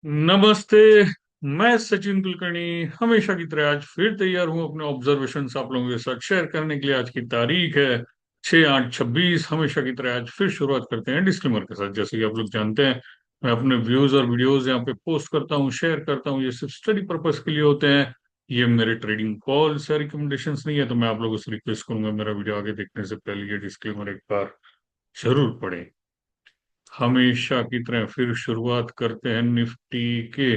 नमस्ते। मैं सचिन कुलकर्णी हमेशा की तरह आज फिर तैयार हूं अपने ऑब्जर्वेशंस आप लोगों के साथ शेयर करने के लिए। आज की तारीख है 6/8/26। हमेशा की तरह आज फिर शुरुआत करते हैं डिस्क्लेमर के साथ। जैसे कि आप लोग जानते हैं, मैं अपने व्यूज और वीडियोस यहाँ पे पोस्ट करता हूँ, शेयर करता हूँ। ये सिर्फ स्टडी पर्पस के लिए होते हैं। ये मेरे ट्रेडिंग कॉल्स या रिकमेंडेशंस नहीं है। तो मैं आप लोगों से रिक्वेस्ट करूंगा, मेरा वीडियो आगे देखने से पहले ये डिस्क्लेमर एक बार जरूर पढ़ें। हमेशा की तरह फिर शुरुआत करते हैं निफ्टी के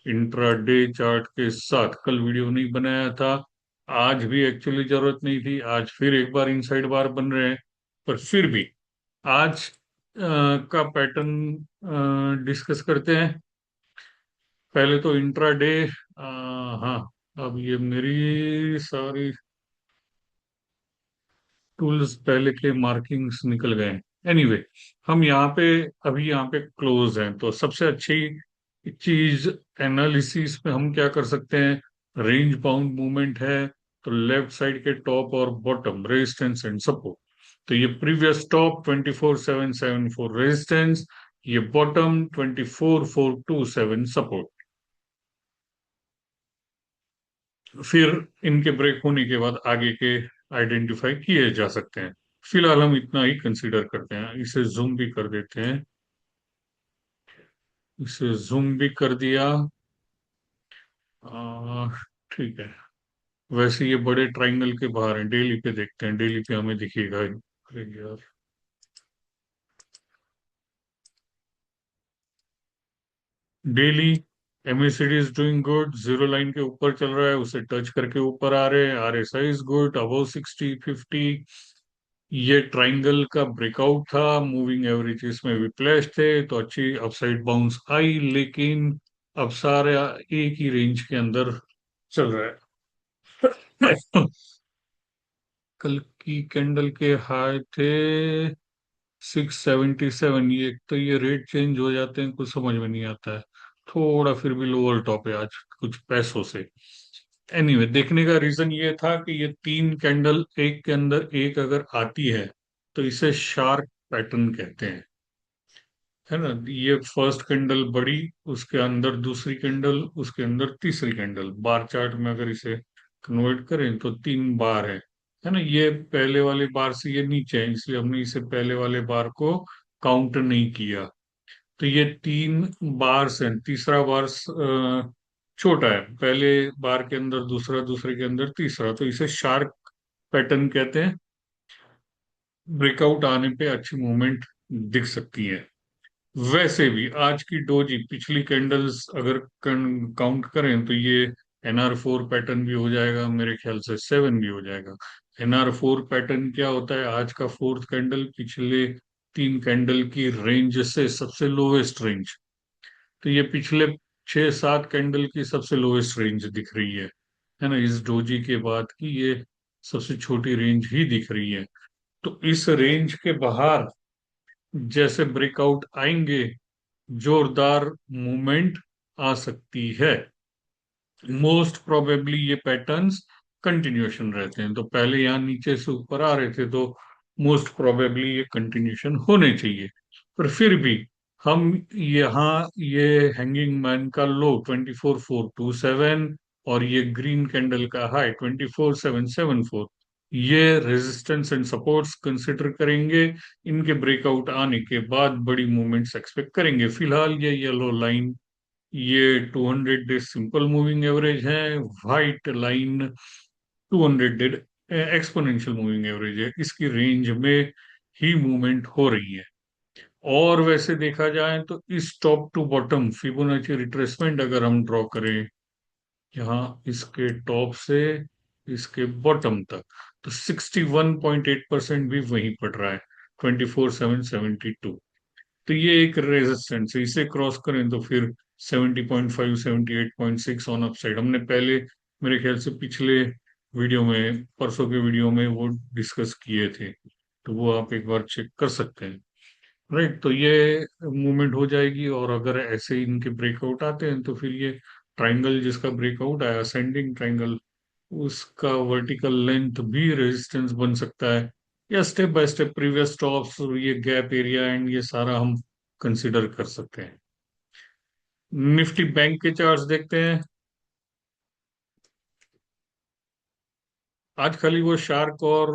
इंट्राडे चार्ट के साथ। कल वीडियो नहीं बनाया था, आज भी एक्चुअली जरूरत नहीं थी। आज फिर एक बार इनसाइड बार बन रहे हैं, पर फिर भी आज का पैटर्न डिस्कस करते हैं। पहले तो इंट्राडे। हाँ, अब ये मेरी सारी टूल्स पहले के मार्किंग्स निकल गए। एनीवे हम यहाँ पे अभी यहाँ पे क्लोज हैं, तो सबसे अच्छी चीज एनालिसिस में हम क्या कर सकते हैं। रेंज बाउंड मूवमेंट है, तो लेफ्ट साइड के टॉप और बॉटम रेजिस्टेंस एंड सपोर्ट। तो ये प्रीवियस टॉप 24,774 रेजिस्टेंस, ये बॉटम 24,427 सपोर्ट। फिर इनके ब्रेक होने के बाद आगे के आइडेंटिफाई किए जा सकते हैं। फिलहाल हम इतना ही कंसीडर करते हैं। इसे जूम भी कर देते हैं। इसे जूम भी कर दिया। आ, ठीक है। वैसे ये बड़े ट्रायंगल के बाहर हैं, डेली पे देखते हैं। डेली पे हमें दिखेगा। अरे यार, daily MSCD is doing good, zero line के ऊपर चल रहा है, उसे टच करके ऊपर आ रहे हैं। RSI is good, above 60 50। ये ट्रायंगल का ब्रेकआउट था, मूविंग एवरेजेस में विप्लैश थे, तो अच्छी अपसाइड बाउंस आई। लेकिन अब सारा एक ही रेंज के अंदर चल रहा है। कल की कैंडल के हाई थे 677। ये तो ये रेट चेंज हो जाते हैं, कुछ समझ में नहीं आता है। थोड़ा फिर भी लोअर टॉप है आज, कुछ पैसों से। एनीवे देखने का रीजन ये था कि ये तीन कैंडल एक के अंदर एक अगर आती है तो इसे शार्प पैटर्न कहते हैं, है ना। ये फर्स्ट कैंडल बड़ी, उसके अंदर दूसरी कैंडल, उसके अंदर तीसरी कैंडल। बार चार्ट में अगर इसे कन्वर्ट करें तो तीन बार है ना। ये पहले वाले बार से ये नीचे है, इसलिए हमने इसे पहले वाले बार को काउंट नहीं किया। तो ये तीन बार हैं, तीसरा बार छोटा है। पहले बार के अंदर दूसरा, दूसरे के अंदर तीसरा, तो इसे शार्प पैटर्न कहते हैं। ब्रेकआउट आने पे अच्छी मूवमेंट दिख सकती है। वैसे भी आज की डोजी पिछली कैंडल्स अगर काउंट करें तो ये NR4 पैटर्न भी हो जाएगा, मेरे ख्याल से 7 भी हो जाएगा। NR4 पैटर्न क्या होता है? आज का फोर्थ कैंडल पिछले तीन कैंडल की रेंज से सबसे लोवेस्ट रेंज। तो ये पिछले 6 7 कैंडल की सबसे लोवेस्ट रेंज दिख रही है ना। इस डोजी के बाद की ये सबसे छोटी रेंज ही दिख रही है। तो इस रेंज के बाहर जैसे ब्रेकआउट आएंगे, जोरदार मूवमेंट आ सकती है। मोस्ट प्रोबेबली ये पैटर्न्स कंटिन्यूएशन रहते हैं, तो पहले यहाँ नीचे से ऊपर आ रहे थे, तो मोस्ट प्रोबेबली ये कंटिन्यूएशन होने चाहिए। पर फिर भी हम यहाँ ये हैंगिंग मैन का लो 24,427 और ये ग्रीन कैंडल का हाई 24,774, ये रेजिस्टेंस एंड सपोर्ट्स कंसिडर करेंगे। इनके ब्रेकआउट आने के बाद बड़ी मूवमेंट्स एक्सपेक्ट करेंगे। फिलहाल ये येलो लाइन, ये 200 डे सिंपल मूविंग एवरेज है। White line 200 day exponential moving average है। इसकी रेंज में ही मूवमेंट हो रही है। और वैसे देखा जाए तो इस top to bottom Fibonacci retracement अगर हम ड्रॉ करें, यहाँ इसके टॉप से इसके बॉटम तक, तो 61.8% भी वहीं पड़ रहा है, 24,772। तो ये एक रेजिस्टेंस है, इसे क्रॉस करें तो फिर 70.5 78.6 ऑन अप साइड। हमने पहले मेरे ख्याल से पिछले वीडियो में, परसों के वीडियो में वो डिस्कस किए थे, तो वो आप एक बार चेक कर सकते हैं। राइट, तो ये मूवमेंट हो जाएगी। और अगर ऐसे ही इनके ब्रेकआउट आते हैं तो फिर ये ट्राइंगल जिसका ब्रेकआउट आया, असेंडिंग ट्राइंगल, उसका वर्टिकल लेंथ भी रेजिस्टेंस बन सकता है। या step by step previous tops, ये गैप एरिया एंड ये सारा हम कंसिडर कर सकते हैं। निफ्टी बैंक के चार्ट्स देखते हैं। आज खाली वो शार्क और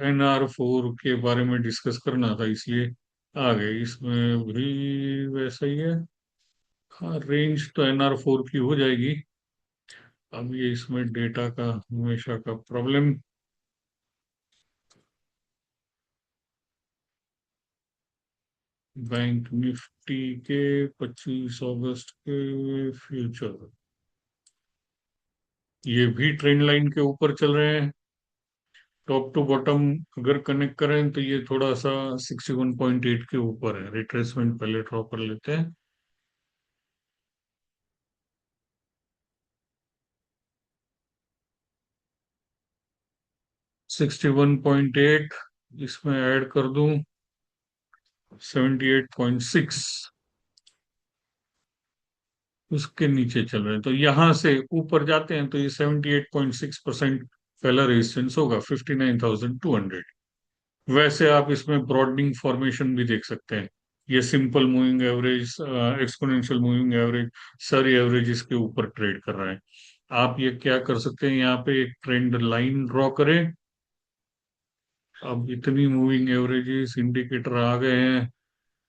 NR4 के बारे में डिस्कस करना था, इसलिए आ गए। इसमें भी वैसा ही है। हाँ, रेंज तो NR4 की हो जाएगी। अब ये इसमें डेटा का हमेशा का प्रॉब्लम। बैंक निफ्टी के 25 अगस्त के फ्यूचर, ये भी ट्रेंड लाइन के ऊपर चल रहे हैं। टॉप टू बॉटम अगर कनेक्ट करें तो ये थोड़ा सा 61.8 के ऊपर है। रिट्रेसमेंट पहले ड्रॉ कर लेते हैं। 61.8, इसमें ऐड कर दूं 78.6, उसके नीचे चल रहे हैं। तो यहां से ऊपर जाते हैं तो ये 78.6% पहला रेजिस्टेंस होगा 59,200। वैसे आप इसमें ब्रॉडनिंग फॉर्मेशन भी देख सकते हैं। ये simple moving average, exponential moving average, सारी एवरेज के ऊपर ट्रेड कर रहा है। आप ये क्या कर सकते हैं, यहाँ पे एक ट्रेंड लाइन ड्रॉ करें। अब इतनी मूविंग एवरेजेस इंडिकेटर आ गए हैं,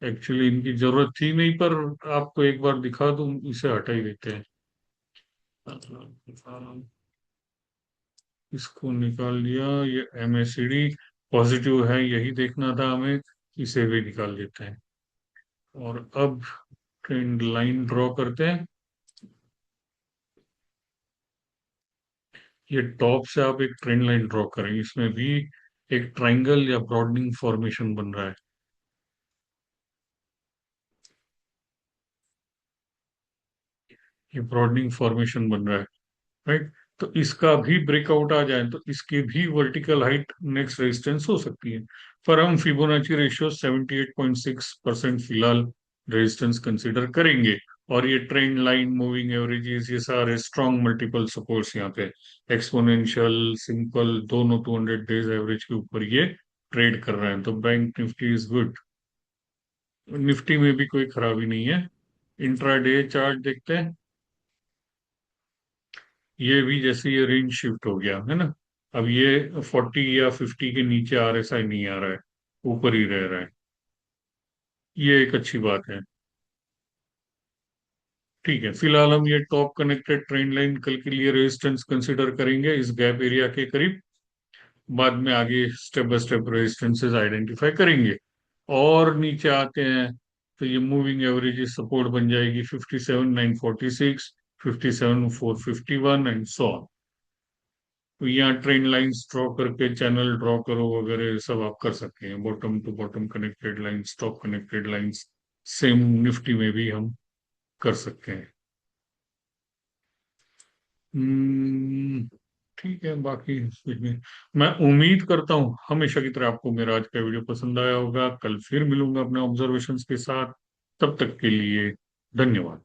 एक्चुअली इनकी जरूरत थी नहीं, पर आपको एक बार दिखा दूं, इसे हटा ही देते हैं। इसको निकाल लिया। ये MACD पॉजिटिव है, यही देखना था हमें, इसे भी निकाल देते हैं। और अब ट्रेंड लाइन ड्रॉ करते हैं। ये टॉप से आप एक ट्रेंड लाइन ड्रॉ करें, इसमें भी एक ट्रायंगल या ब्रॉडनिंग फॉर्मेशन बन रहा है। ये ब्रॉडनिंग फॉर्मेशन बन रहा है, राइट। तो इसका भी ब्रेकआउट आ जाए तो इसकी भी वर्टिकल हाइट नेक्स्ट रेजिस्टेंस हो सकती है। पर हम फिबोनाची रेशियो 78.6% फिलहाल रेजिस्टेंस कंसीडर करेंगे। और ये ट्रेंड लाइन, मूविंग एवरेजेस, ये सारे स्ट्रॉन्ग मल्टीपल सपोर्ट्स यहाँ पे, एक्सपोनेंशियल, सिंपल, दोनों 200 डेज एवरेज के ऊपर ये ट्रेड कर रहे हैं। तो bank Nifty is good. Nifty में भी कोई खराबी नहीं है। इंट्राडे चार्ट देखते हैं। ये भी जैसे ये रेंज शिफ्ट हो गया है ना, अब ये 40 या 50 के नीचे RSI नहीं आ रहा है, ऊपर ही रह रहा है। ये एक अच्छी बात है। ठीक है, फिलहाल हम ये टॉप कनेक्टेड ट्रेंड लाइन कल के लिए रेजिस्टेंस कंसिडर करेंगे इस गैप एरिया के करीब। बाद में आगे step by step resistances identify करेंगे। और नीचे आते हैं तो ये मूविंग एवरेज सपोर्ट बन जाएगी 57,946, 57,451 एंड सो ऑन। तो यहाँ ट्रेंड लाइंस ड्रॉ करके चैनल ड्रॉ करो वगैरह सब आप कर सकते हैं। Bottom to bottom connected lines, top connected lines, same Nifty में भी हम कर सकते हैं। हम्म, ठीक है। बाकी कुछ नहीं। मैं उम्मीद करता हूँ हमेशा की तरह आपको मेरा आज का वीडियो पसंद आया होगा। कल फिर मिलूंगा अपने ऑब्जर्वेशंस के साथ। तब तक के लिए धन्यवाद।